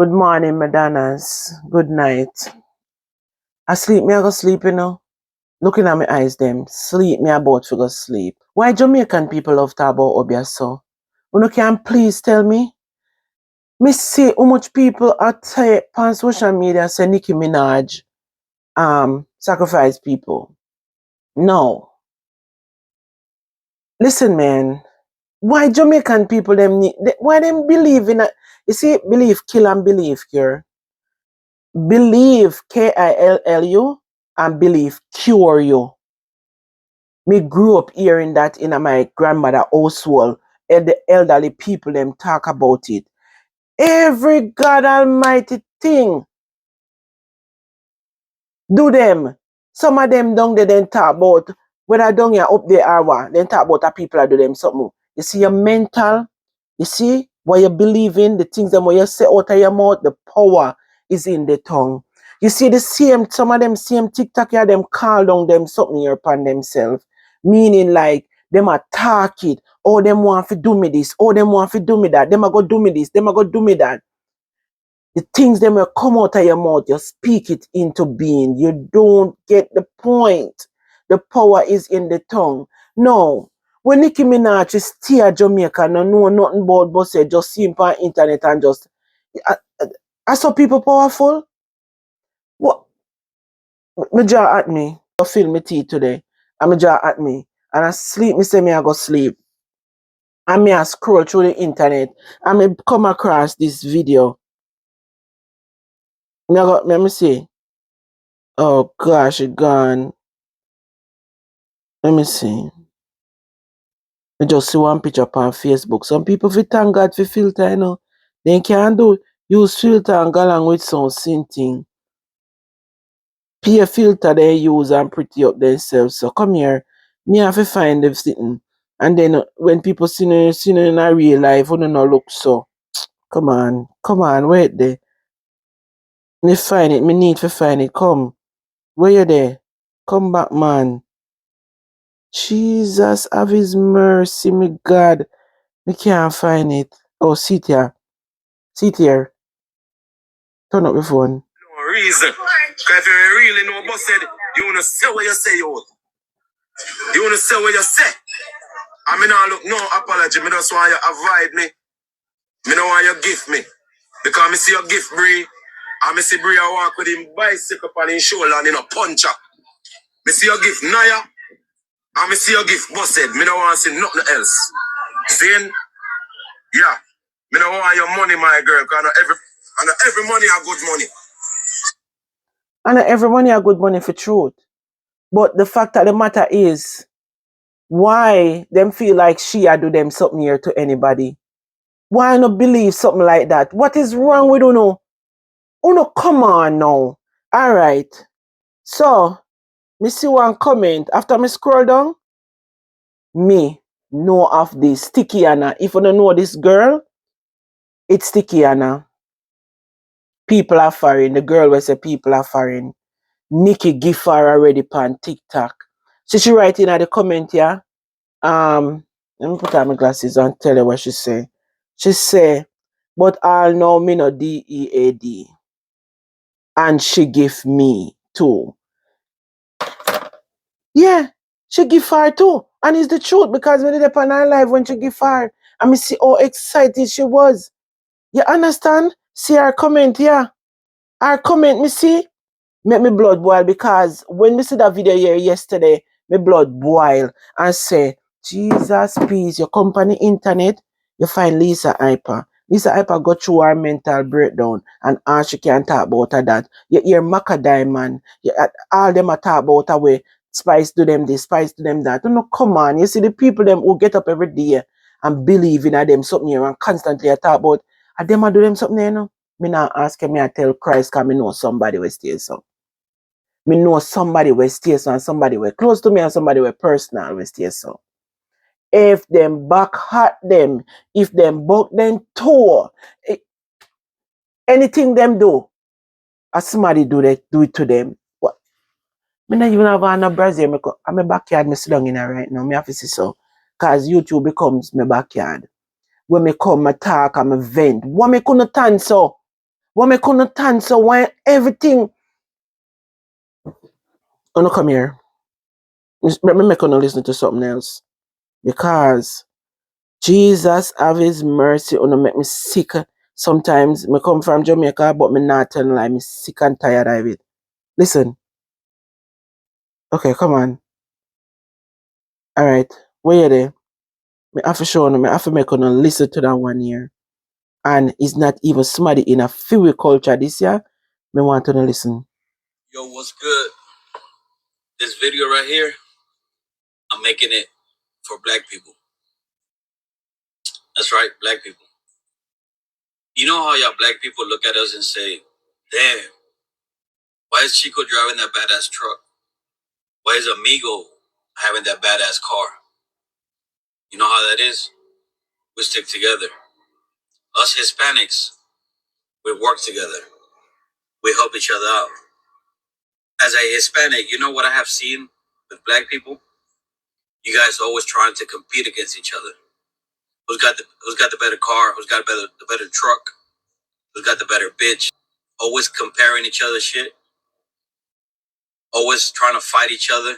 Good morning, Madonnas. Good night. I sleep, me I go sleep, you know. Looking at my eyes, them. Sleep, me about to go sleep. Why Jamaican people love talk about Obeah so? You can please tell me? Me see how much people are on social media say Nicki Minaj sacrifice people. No. Listen, man. Why Jamaican people why them believe in a, you see, believe kill and believe cure. Believe KILLU and believe cure you. Me grew up hearing that in my grandmother household, and the elderly people them talk about it. Every God Almighty thing do them. Some of them down there then talk about whether down here up there or what, then talk about the people that do them something. You see your mental, you see what you believe in, the things that when you say out of your mouth, the power is in the tongue. You see the same, some of them same TikTok here, them call down them something here upon themselves. Meaning like them attack it. Oh, them want to do me this. Oh, them want to do me that. Them a go do me this. Them a go do me that. The things them will come out of your mouth, you speak it into being. You don't get the point. The power is in the tongue. No. When Nicki Minaj is still Jamaica, no know nothing about but say just see him on internet and just I saw people powerful. What me jaw at me. I feel me tea today. And me jaw at me. And I sleep, me say me I go sleep. And me I scroll through the internet and me come across this video. Let me see. Oh gosh, it gone. Let me see. I just see one picture on Facebook. Some people fi thank God for filter, you know. They can't use filter and go along with some sin thing. Pay filter they use and pretty up themselves. So come here. Me have to find them sitting. And then when people see you in a real life, you don't know look so. Come on, wait there. Me find it. Me need to find it. Come. Where you there? Come back, man. Jesus, have his mercy, me God. Me can't find it. Oh, sit here. Sit here. Turn up your phone. No reason. Because if you really know what said, you want to say what you say, you. You want to say what you say. I mean, I look, no apology. Me just want you to avoid me. Me don't want you gift me. Because me see your gift, Bree. And me see Bree walk with him bicycle on his shoulder and in a puncher. Me see your gift, Naya. And me see your gift, Bossed. Me don't want to see nothing else. Seeing? Yeah. Me don't want your money, my girl. Because I know every money are good money. I know every money are good money for truth. But the fact of the matter is, why them feel like she a do them something here to anybody? Why not believe something like that? What is wrong with Uno? Uno, come on now. Alright. So, me see one comment. After me scroll down, me know of this Sticky Anna. If you don't know this girl, it's Sticky Anna. People are foreign. The girl will say people are foreign. Nikki give her already on TikTok. So she write in at the comment here. Let me put on my glasses and tell her what she say. She say, but I'll know me no DEAD. And she give me too. Yeah, she give her too. And it's the truth because when it upon her life when she give her, I mean see how excited she was. You understand? See her comment, yeah. Her comment, me see, make me blood boil because when me see that video here yesterday, me blood boil and say, Jesus, please, your company internet, you find Lisa Hyper. Lisa Hyper go through her mental breakdown and all she can talk about her that. You hear Maca Diamond, all them are talk about her way, Spice do them this, Spice do them that. No, come on, you see the people them who get up every day and believe in them something here and constantly talk about, and them a do them something here, you know? Me not ask me, I tell Christ because me know somebody will stay so. Me know somebody will stay so and somebody will close to me and somebody will personal will stay so. If them back hot them, if them buck them toe, anything them do, as somebody do it to them. What? Me not even have a Brazil. I'm my backyard, me sit down in there right now. Me have to see so. Cause YouTube becomes my backyard. When me come, I talk, I'm a vent. What me couldn't stand so? What me couldn't stand so why everything. Oh no, come here. Let me make you listen to something else. Because Jesus have his mercy on make me sick. Sometimes me come from Jamaica, but me not telling lie, me sick and tired of it. Listen. Okay, come on. Alright. Where you there? Me have to show you, me have to make you listen to that one here. And it's not even somebody in a few culture this year. Me want to listen. Yo, what's good? This video right here, I'm making it for black people. That's right, black people. You know how y'all black people look at us and say, damn, why is Chico driving that badass truck? Why is Amigo having that badass car? You know how that is? We stick together. Us Hispanics, we work together. We help each other out. As a Hispanic, you know what I have seen with black people? You guys always trying to compete against each other. Who's got the better car? Who's got the better truck? Who's got the better bitch? Always comparing each other's shit. Always trying to fight each other.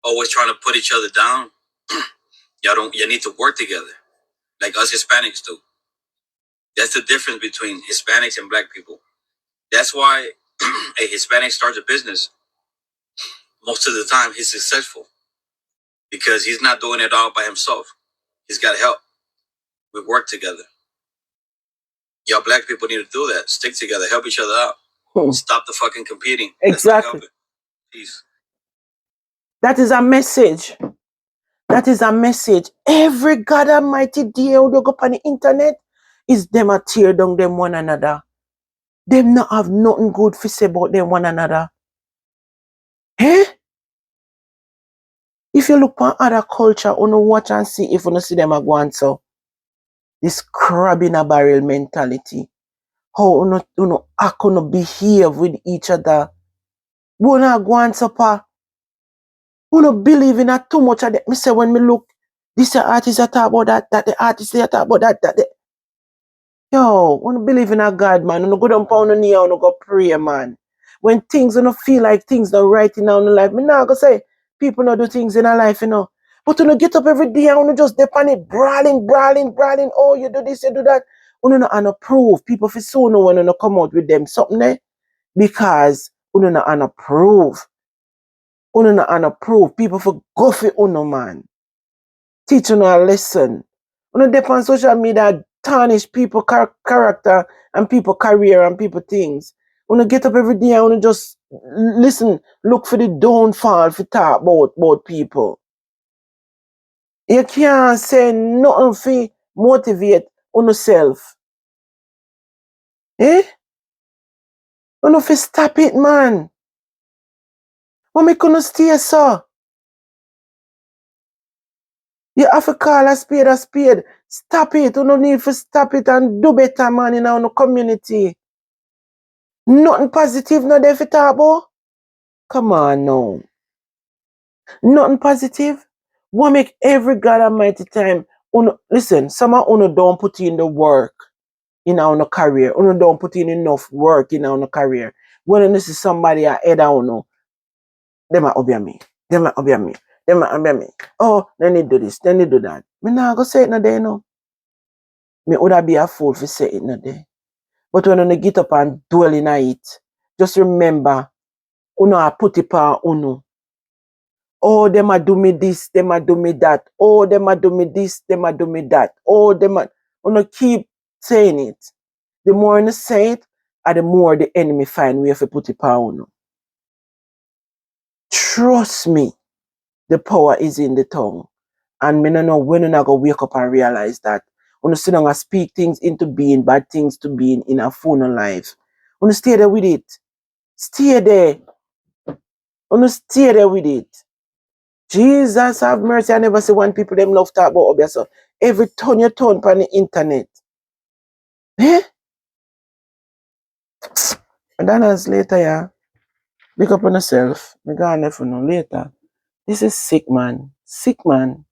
Always trying to put each other down. You need to work together. Like us Hispanics do. That's the difference between Hispanics and black people. That's why a Hispanic starts a business. Most of the time he's successful. Because he's not doing it all by himself. He's got help. We work together. Y'all black people need to do that. Stick together. Help each other out. Stop the fucking competing. Exactly. Peace. That is a message. That is a message. Every God Almighty day when you go up on the internet is them a tear down them one another. Them not have nothing good to say about them one another. Eh? If you look on other culture, you watch and see if you see them a go on so. This crab in a barrel mentality. How you act, you behave with each other. You not go on so pa. You not believe in that too much of that. Me say when me look, this artist a talk about that the artist a talk about that. Yo, wanna believe in a God, man. Wanna go down pound on knee, wanna go pray, man. When things wanna feel like things not right in our life, me not go say people not do things in our life, you know. But when you get up every day and wanna just depend it, brawling. Oh, you do this, you do that. Wanna not unapprove. People feel so no when you come out with them something there because wanna not unapprove. Wanna not unapprove. People for go for uno, man. Teach you a lesson. When you depend on social media, tarnish people character and people career and people things. When you get up every day and when you just listen, look for the downfall for talk about people. You can't say nothing for motivate on yourself. Eh? You know, stop it, man. What me gonna stay so? You have to call a spade a spade. Stop it. You don't need to stop it and do better, man, in our community. Nothing positive no there for talk about. Come on now. Nothing positive. What make every God Almighty time? Listen, some of you don't put in the work in our career. You don't put in enough work in our career. When you see somebody ahead of you, them are obia me. Them are obia me. Them are obia me. Oh, then they do this, then they do that. Me nah go say it no day no. Me would be a fool for say it no day. But when you get up and dwell in it, just remember, I put it on uno. Oh, them a do me this, them a do me that. Oh, them a do me this, them a do me that. Oh, them a keep saying it. The more you say it, the more the enemy find way to put it on. Trust me, the power is in the tongue. And me no know when you go wake up and realize that. When you sit down and speak things into being, bad things to being in a phone life. When you stay there with it. Stay there. When you stay there with it. Jesus have mercy. I never see one people them love talk about Obeah. So every turn you turn on the internet. Eh? And then as later, yeah. Pick up on yourself. Me go on there for no later. This is sick, man. Sick, man.